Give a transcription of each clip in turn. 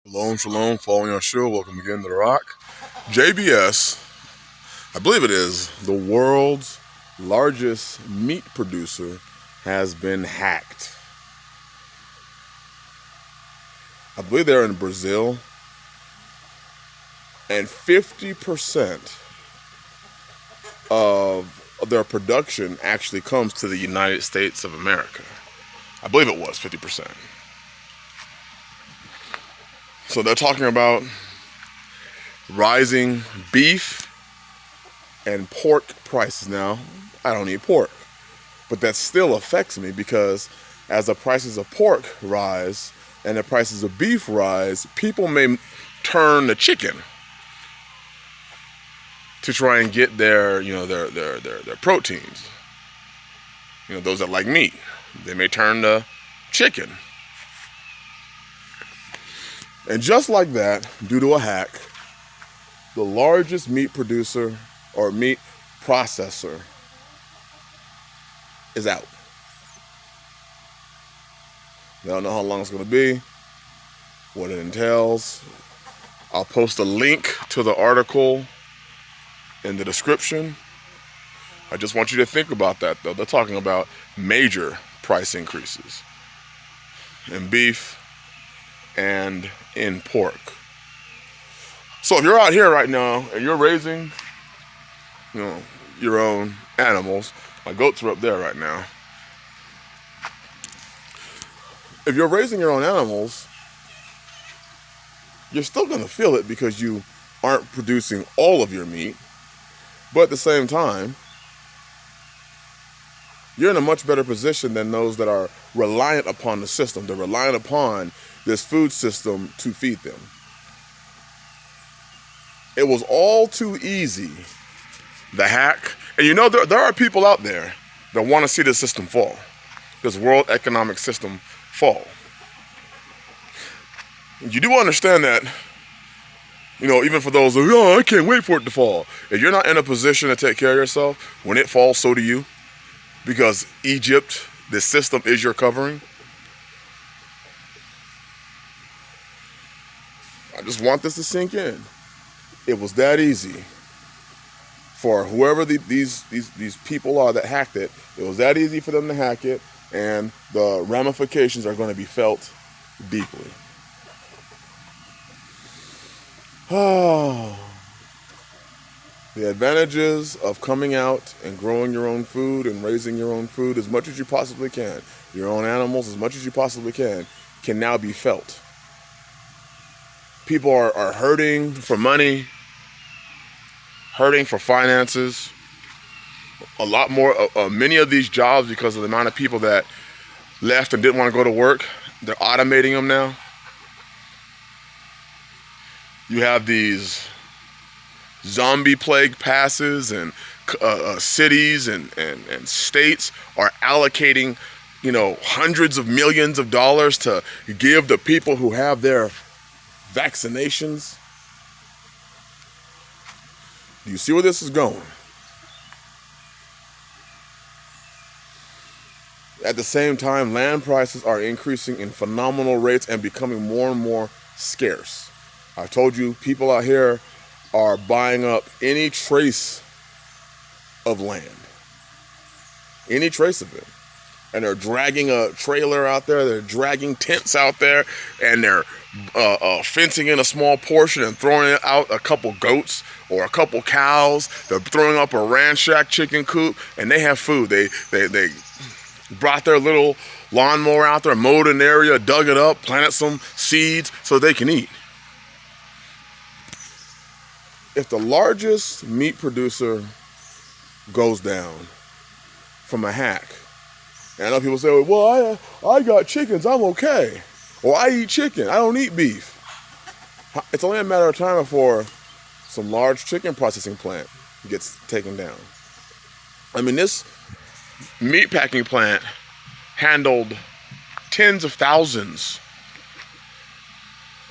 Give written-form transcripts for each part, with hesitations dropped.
Shalom, shalom, following our show. Welcome again to The Rock. JBS, I believe it is, the world's largest meat producer, has been hacked. I believe they're in Brazil, and 50% of their production actually comes to the United States of America. I believe it was 50%. So they're talking about rising beef and pork prices. Now, I don't eat pork, but that still affects me because as the prices of pork rise and the prices of beef rise, people may turn to chicken to try and get their proteins. Those that like meat, they may turn to chicken. And just like that, due to a hack, the largest meat producer or meat processor is out. I don't know how long it's going to be, what it entails. I'll post a link to the article in the description. I just want you to think about that, though. They're talking about major price increases in beef and in pork. So if you're out here right now and you're raising, your own animals, my goats are up there right now. If you're raising your own animals, you're still going to feel it because you aren't producing all of your meat. But at the same time, you're in a much better position than those that are reliant upon the system. They're reliant upon this food system to feed them. It was all too easy, the hack. And there are people out there that want to see the system fall, this world economic system fall. You do understand that, even for those who, I can't wait for it to fall. If you're not in a position to take care of yourself, when it falls, so do you. Because Egypt, this system is your covering. I just want this to sink in. It was that easy for whoever these people are that hacked it. It was that easy for them to hack it, and the ramifications are going to be felt deeply. Oh, the advantages of coming out and growing your own food and raising your own food as much as you possibly can, your own animals as much as you possibly can now be felt. People are hurting for money, hurting for finances. A lot more, many of these jobs, because of the amount of people that left and didn't want to go to work, they're automating them now. You have these zombie plague passes, and cities and states are allocating, hundreds of millions of dollars to give the people who have their vaccinations. Do you see where this is going? At the same time, land prices are increasing in phenomenal rates and becoming more and more scarce. I've told you, people out here are buying up any trace of land, any trace of it. And they're dragging a trailer out there, they're dragging tents out there, and they're fencing in a small portion and throwing out a couple goats or a couple cows. They're throwing up a ransacked chicken coop, and they have food. They brought their little lawnmower out there, mowed an area, dug it up, planted some seeds so they can eat. If the largest meat producer goes down from a hack, and I know people say, well, I got chickens, I'm okay. Or I eat chicken, I don't eat beef. It's only a matter of time before some large chicken processing plant gets taken down. I mean, this meat packing plant handled tens of thousands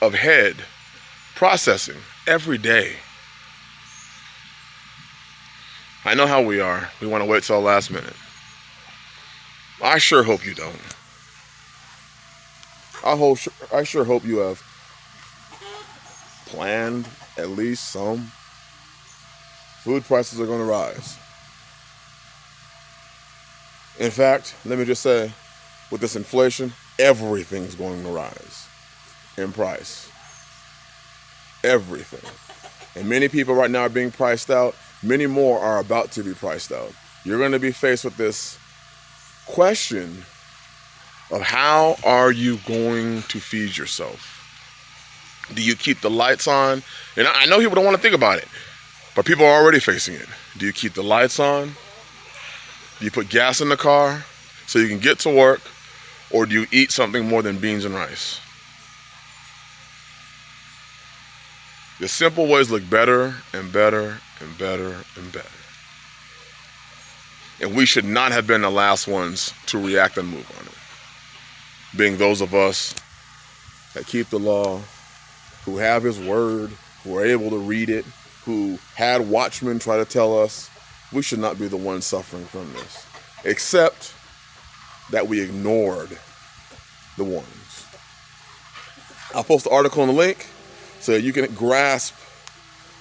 of head processing every day. I know how we are. We want to wait till the last minute. I sure hope you don't. I sure hope you have planned, at least some. Food prices are going to rise. In fact, let me just say, with this inflation, everything's going to rise in price. Everything. And many people right now are being priced out. Many more are about to be priced out. You're going to be faced with this question of how are you going to feed yourself? Do you keep the lights on? And I know people don't want to think about it, but people are already facing it. Do you keep the lights on? Do you put gas in the car so you can get to work? Or do you eat something more than beans and rice? The simple ways look better and better and better and better. And we should not have been the last ones to react and move on it. Being those of us that keep the law, who have his word, who are able to read it, who had watchmen try to tell us, we should not be the ones suffering from this. Except that we ignored the warnings. I'll post the article in the link so that you can grasp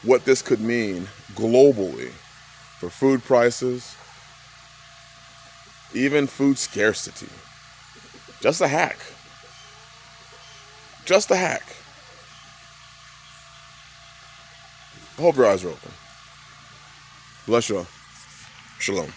what this could mean globally for food prices, even food scarcity. Just a hack. Just a hack. I hope your eyes are open. Bless you all. Shalom.